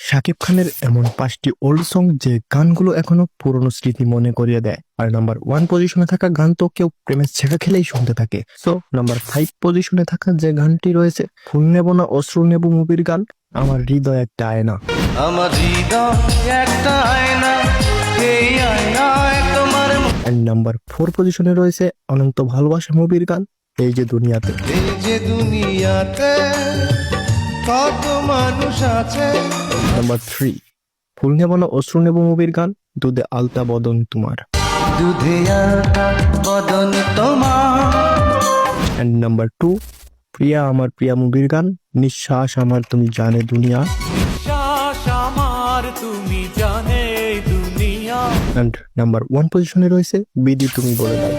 শাকিব খানের এমন 5টি ওল্ড সং যে গানগুলো এখনো পুরনো স্মৃতি মনে করিয়ে দেয়। আর নাম্বার 1 পজিশনে থাকা গান তো কেউ প্রেমের ছেঁকা খেলেই শুনতে থাকে। সো নাম্বার 5 পজিশনে থাকা যে গানটি রয়েছে ফুল নেব না অশ্রু নেব মুভির গান আমার হৃদয় একটা আয়না। আমার হৃদয় একটা আয়না, এই আয়নায় তোমার এন্ড নাম্বার 4 পজিশনে রয়েছে অনন্ত ভালোবাসা মুভির গান এই যে দুনিয়াতে। এই যে দুনিয়াতে কত মানুষ আছে। নাম্বার 3 ফুল নেব না অশ্রু নেব মুভির গান দুধে আলতা বদন তোমার। দুধে আলতা বদন তোমার। এন্ড নাম্বার 2 প্রিয়া আমার প্রিয়া মুভির গান নিঃশ্বাস আমার তুমি জানে দুনিয়া। শ্বাস আমার তুমি জানে দুনিয়া। এন্ড নাম্বার 1 পজিশনে রয়েছে বিধি তুমি বলে দাও।